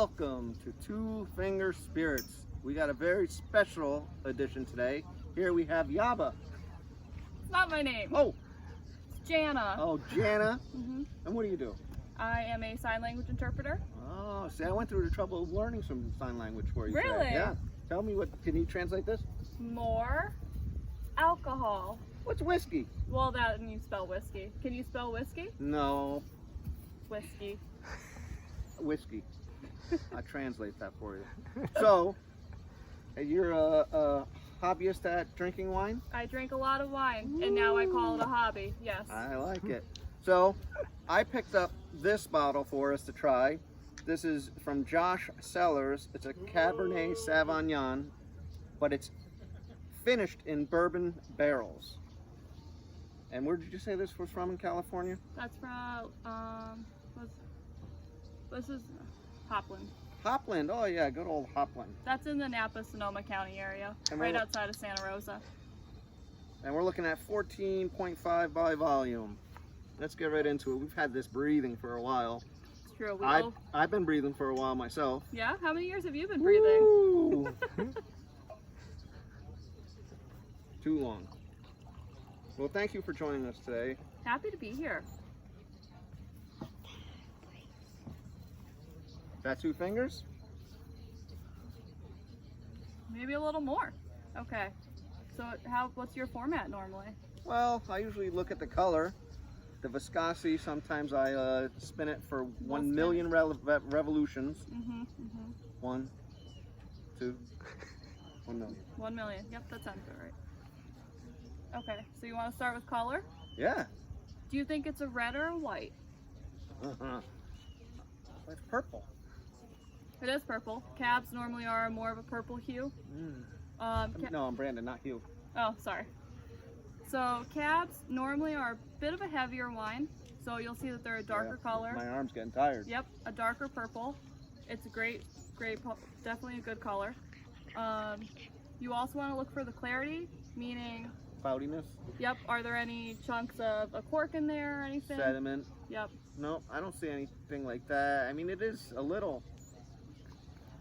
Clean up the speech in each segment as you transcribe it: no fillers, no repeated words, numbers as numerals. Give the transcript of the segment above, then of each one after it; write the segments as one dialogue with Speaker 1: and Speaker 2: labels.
Speaker 1: welcome to Two Finger Spirits. We got a very special edition today. Here we have Yaba.
Speaker 2: It's not my name.
Speaker 1: Oh,
Speaker 2: It's Jana.
Speaker 1: oh, Jana. And what do you do?
Speaker 2: I am a sign language interpreter.
Speaker 1: Oh, see, I went through the trouble of learning some sign language for you.
Speaker 2: Really?
Speaker 1: Today. Yeah. Tell me can you translate this?
Speaker 2: More alcohol.
Speaker 1: What's whiskey?
Speaker 2: Well, that and you spell whiskey. Can you spell whiskey?
Speaker 1: No,
Speaker 2: Whiskey.
Speaker 1: whiskey. I translate that for you. So, you're a hobbyist at drinking wine?
Speaker 2: I drink a lot of wine, and now I call it a hobby. Yes.
Speaker 1: I like it. So, I picked up this bottle for us to try. This is from Josh Cellars. It's a Cabernet Sauvignon, but it's finished in bourbon barrels. And where did you say this was from in California?
Speaker 2: That's from this is Hopland.
Speaker 1: Hopland. Oh yeah, good old Hopland.
Speaker 2: That's in the Napa-Sonoma County area,
Speaker 1: And
Speaker 2: right
Speaker 1: we're-
Speaker 2: outside of Santa Rosa.
Speaker 1: And we're looking at 14.5 by volume. Let's get right into it. We've had this breathing for a while.
Speaker 2: It's true.
Speaker 1: I've been breathing for a while myself.
Speaker 2: Yeah? How many years have you been breathing?
Speaker 1: Woo! Too long. Well, thank you for joining us today.
Speaker 2: Happy to be here.
Speaker 1: Is that 2 fingers?
Speaker 2: Maybe a little more. Okay. So what's your format normally?
Speaker 1: Well, I usually look at the color, the viscosity. Sometimes I spin it for 1 million revolutions. 1, 2, 1 million.
Speaker 2: 1 million. Yep, that sounds good, right? Okay, so you want to start with color?
Speaker 1: Yeah.
Speaker 2: Do you think it's a red or a white?
Speaker 1: It's purple.
Speaker 2: It is purple. Cabs normally are more of a purple hue.
Speaker 1: No, I'm Brandon, not Hugh.
Speaker 2: Oh, sorry. So cabs normally are a bit of a heavier wine. So you'll see that they're a darker color.
Speaker 1: My arm's getting tired.
Speaker 2: Yep, a darker purple. It's a great, definitely a good color. You also want to look for the clarity, meaning,
Speaker 1: Cloudiness,
Speaker 2: yep, are there any chunks of a cork in there or anything?
Speaker 1: sediment.
Speaker 2: Yep.
Speaker 1: No, I don't see anything like that. I mean, it is a little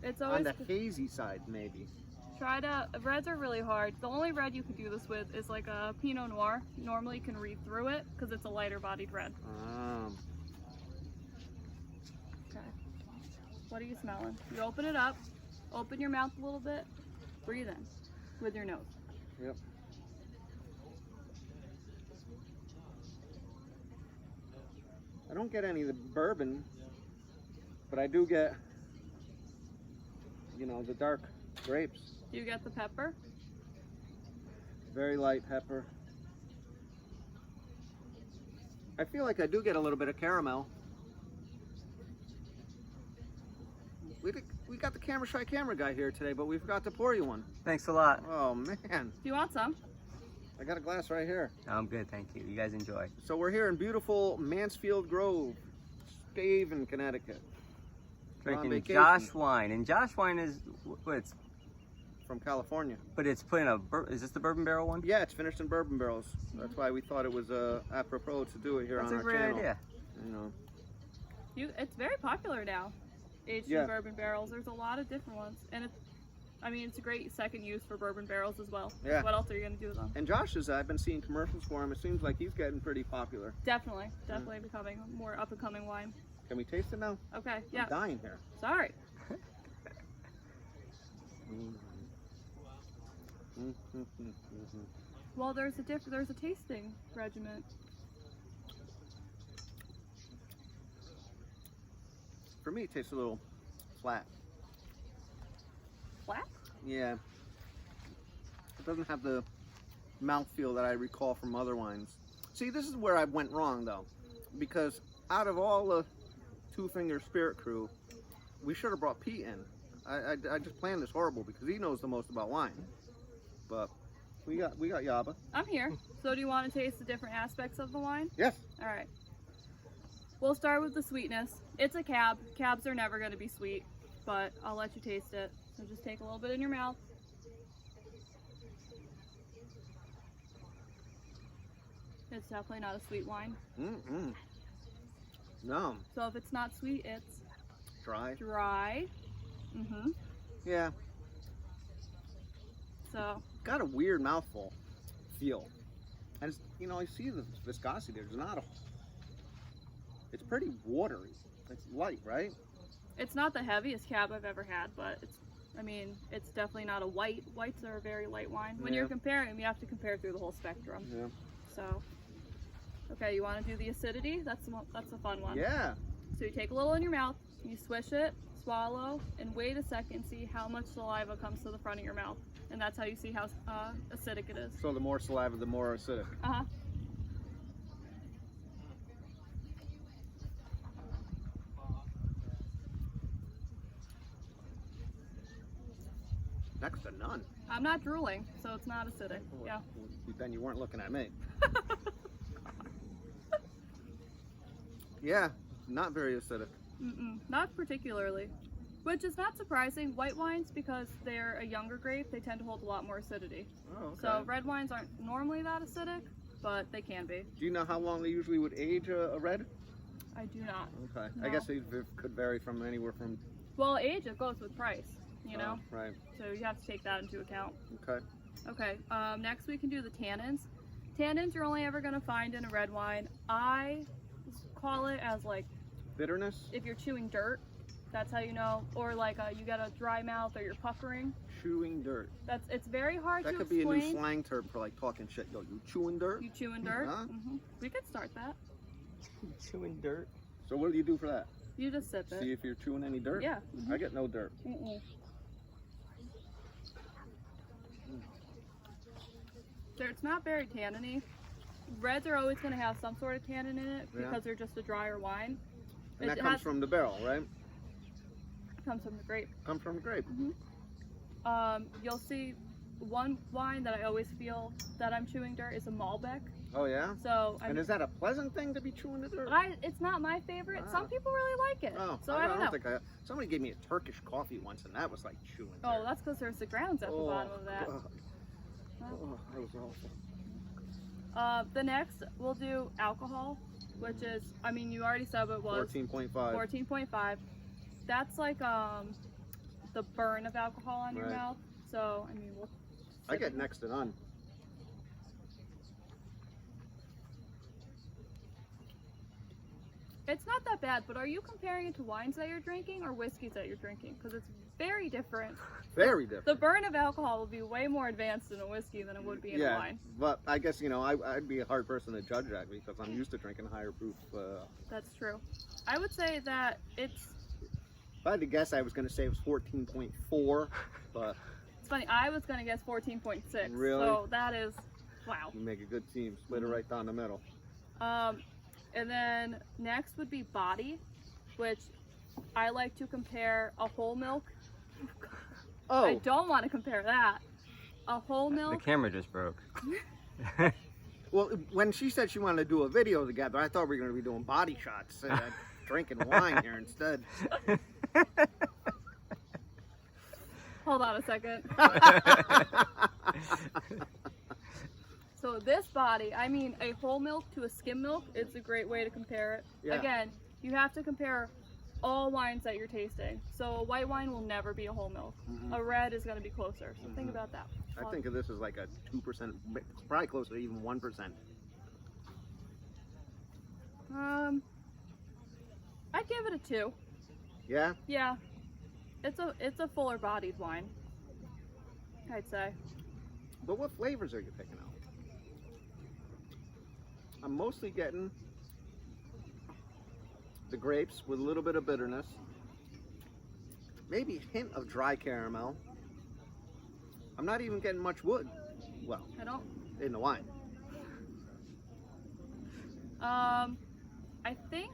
Speaker 2: It's
Speaker 1: on
Speaker 2: always
Speaker 1: the hazy side, maybe.
Speaker 2: reds are really hard. The only red you could do this with is like a Pinot Noir. Normally you can read through it because it's a lighter bodied red. Okay. What are you smelling? You open it up, open your mouth a little bit, breathe in with your nose.
Speaker 1: Yep. I don't get any of the bourbon, but I do get, the dark grapes.
Speaker 2: Do you get the pepper?
Speaker 1: Very light pepper. I feel like I do get a little bit of caramel. We got the camera shy camera guy here today, but we forgot to pour you one.
Speaker 3: Thanks a lot.
Speaker 1: Oh man.
Speaker 2: Do you want some?
Speaker 1: I got a glass right here.
Speaker 3: I'm good, thank you. You guys enjoy.
Speaker 1: So we're here in beautiful Mansfield Grove, Haven, Connecticut. We're on
Speaker 3: Drinking
Speaker 1: vacation.
Speaker 3: Josh wine, and Josh wine is it's
Speaker 1: From California.
Speaker 3: but it's put in a is this the bourbon barrel one?
Speaker 1: Yeah, it's finished in bourbon barrels. That's why we thought it was apropos to do it here
Speaker 3: That's
Speaker 1: on
Speaker 3: a
Speaker 1: our
Speaker 3: great
Speaker 1: channel.
Speaker 3: idea.
Speaker 2: It's very popular now. Aged
Speaker 1: Yeah.
Speaker 2: in bourbon barrels. There's a lot of different ones, and it's a great second use for bourbon barrels as well.
Speaker 1: Yeah.
Speaker 2: What else are you gonna do with them?
Speaker 1: And Josh I've been seeing commercials for him. It seems like he's getting pretty popular.
Speaker 2: Definitely becoming more up and coming wine.
Speaker 1: Can we taste it now?
Speaker 2: Okay, yeah.
Speaker 1: I'm dying here.
Speaker 2: Sorry. Well, there's a tasting regimen.
Speaker 1: For me, it tastes a little flat.
Speaker 2: Flat?
Speaker 1: Yeah. It doesn't have the mouthfeel that I recall from other wines. See, this is where I went wrong, though. Because out of all the Two Finger Spirit crew, we should have brought Pete in. I just planned this horrible because he knows the most about wine. But we got Yaba.
Speaker 2: I'm here. So do you want to taste the different aspects of the wine?
Speaker 1: Yes.
Speaker 2: All right. We'll start with the sweetness. It's a cab. Cabs are never going to be sweet, but I'll let you taste it. So just take a little bit in your mouth. It's definitely not a sweet wine.
Speaker 1: No.
Speaker 2: So if it's not sweet, it's
Speaker 1: Dry.
Speaker 2: Dry. Mm-hmm.
Speaker 1: Yeah.
Speaker 2: So.
Speaker 1: Got a weird mouthful feel. And it's, you know, I see the viscosity. There's not a. It's pretty watery. It's light, right?
Speaker 2: It's not the heaviest cab I've ever had, but it's. I mean, it's definitely not a white. Whites are a very light wine. When you're comparing them, you have to compare through the whole spectrum.
Speaker 1: Yeah.
Speaker 2: So. Okay, you want to do the acidity? That's the fun one.
Speaker 1: Yeah.
Speaker 2: So you take a little in your mouth, you swish it, swallow, and wait a second, see how much saliva comes to the front of your mouth. And that's how you see how acidic it is.
Speaker 1: So the more saliva, the more acidic.
Speaker 2: Uh-huh.
Speaker 1: Next to none.
Speaker 2: I'm not drooling, so it's not acidic. Yeah.
Speaker 1: Then you weren't looking at me. Yeah, not very acidic.
Speaker 2: Not particularly. Which is not surprising. White wines, because they're a younger grape, they tend to hold a lot more acidity.
Speaker 1: Oh, okay.
Speaker 2: So red wines aren't normally that acidic, but they can be.
Speaker 1: Do you know how long they usually would age a red?
Speaker 2: I do not.
Speaker 1: Okay.
Speaker 2: No.
Speaker 1: I guess it could vary from anywhere from...
Speaker 2: Well, age, it goes with price, you know?
Speaker 1: Right.
Speaker 2: So you have to take that into account.
Speaker 1: Okay.
Speaker 2: Okay, next we can do the tannins. Tannins you're only ever going to find in a red wine. I call it as like...
Speaker 1: Bitterness?
Speaker 2: If you're chewing dirt, that's how you know. Or like you got a dry mouth or you're puckering.
Speaker 1: Chewing dirt.
Speaker 2: It's very hard to
Speaker 1: explain. That could be a new slang term for like talking shit. Yo, you chewing dirt?
Speaker 2: You chewing dirt?
Speaker 1: Huh?
Speaker 2: We could start that.
Speaker 3: Chewing dirt.
Speaker 1: So what do you do for that?
Speaker 2: You just sip it.
Speaker 1: See if you're chewing any dirt?
Speaker 2: Yeah.
Speaker 1: I get no dirt.
Speaker 2: It's not very tanniny. Reds are always going to have some sort of tannin in it because they're just a drier wine.
Speaker 1: And that comes from the barrel, right?
Speaker 2: Comes from the grape.
Speaker 1: Comes from the grape.
Speaker 2: You'll see one wine that I always feel that I'm chewing dirt is a Malbec.
Speaker 1: Oh yeah?
Speaker 2: So
Speaker 1: and is that a pleasant thing to be chewing the dirt?
Speaker 2: It's not my favorite. Some people really like it.
Speaker 1: Oh,
Speaker 2: so I don't know.
Speaker 1: Think somebody gave me a Turkish coffee once and that was like chewing dirt.
Speaker 2: Oh, that's because there's the grounds at the bottom of that.
Speaker 1: God. Oh, that was awful.
Speaker 2: The next, we'll do alcohol, which is, I mean, you already said what it was.
Speaker 1: 14.5.
Speaker 2: 14.5. That's like the burn of alcohol on your mouth. So, I mean,
Speaker 1: I get next to none.
Speaker 2: It's not that bad, but are you comparing it to wines that you're drinking or whiskeys that you're drinking? Because it's very different.
Speaker 1: Very different.
Speaker 2: The burn of alcohol will be way more advanced in a whiskey than it would be in a wine.
Speaker 1: But I guess, you know, I'd be a hard person to judge that because I'm used to drinking higher proof.
Speaker 2: That's true. I would say that it's...
Speaker 1: If I had to guess, I was going to say it was 14.4, but...
Speaker 2: It's funny, I was going to guess 14.6.
Speaker 1: Really?
Speaker 2: So that is, wow.
Speaker 1: You make a good team. Split it right down the middle.
Speaker 2: And then next would be body, which I like to compare a whole milk.
Speaker 1: Oh.
Speaker 2: I don't want to compare that. A whole milk.
Speaker 3: The camera just broke.
Speaker 1: Well, when she said she wanted to do a video together, I thought we were going to be doing body shots and drinking wine here instead.
Speaker 2: Hold on a second. So this body, I mean, a whole milk to a skim milk, it's a great way to compare it.
Speaker 1: Yeah.
Speaker 2: Again, you have to compare all wines that you're tasting. So a white wine will never be a whole milk. A red is going to be closer. So think about that.
Speaker 1: I think of this as like a 2%, probably closer to even 1%.
Speaker 2: I'd give it a 2.
Speaker 1: Yeah?
Speaker 2: Yeah. It's a fuller bodied wine, I'd say.
Speaker 1: But what flavors are you picking out? I'm mostly getting the grapes with a little bit of bitterness. Maybe a hint of dry caramel. I'm not even getting much wood. Well,
Speaker 2: I don't.
Speaker 1: In the wine.
Speaker 2: I think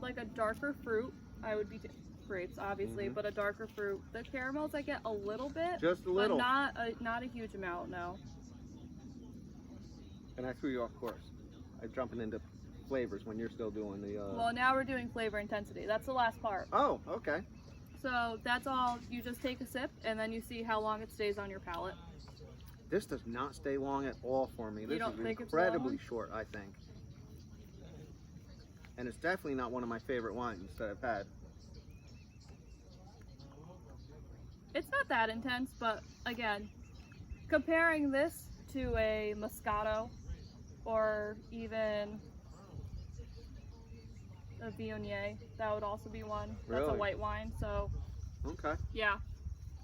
Speaker 2: like a darker fruit. I would be grapes, obviously, but a darker fruit. The caramels I get a little bit,
Speaker 1: just a little,
Speaker 2: but not a huge amount. No.
Speaker 1: And I threw you off course. I'm jumping into flavors when you're still doing the.
Speaker 2: Well, now we're doing flavor intensity. That's the last part.
Speaker 1: Oh, okay.
Speaker 2: So that's all. You just take a sip and then you see how long it stays on your palate.
Speaker 1: This does not stay long at all for me. This is
Speaker 2: think
Speaker 1: incredibly short, I think. And it's definitely not one of my favorite wines that I've had.
Speaker 2: It's not that intense, but again, comparing this to a Moscato or even a Viognier, that would also be one. That's a
Speaker 1: Really?
Speaker 2: white wine, so
Speaker 1: Okay.
Speaker 2: yeah.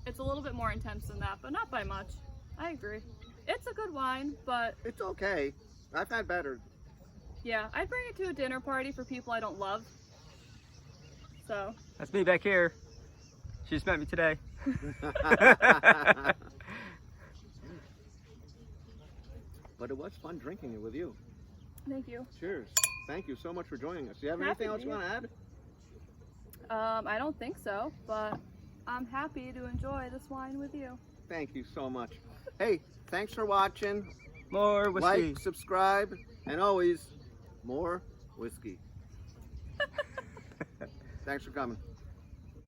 Speaker 2: It's a little bit more intense than that, but not by much. I agree. It's a good wine, but
Speaker 1: It's okay. I've had better.
Speaker 2: yeah, I'd bring it to a dinner party for people I don't love. So,
Speaker 3: That's me back here. She just met me today.
Speaker 1: But it was fun drinking it with you.
Speaker 2: thank you.
Speaker 1: Cheers. Thank you so much for joining us. Do you have
Speaker 2: Happy
Speaker 1: anything else
Speaker 2: to
Speaker 1: you
Speaker 2: be
Speaker 1: want to add?
Speaker 2: I don't think so, but I'm happy to enjoy this wine with you.
Speaker 1: Thank you so much. Hey, thanks for watching.
Speaker 3: More whiskey.
Speaker 1: Like, subscribe, and always more whiskey. Thanks for coming.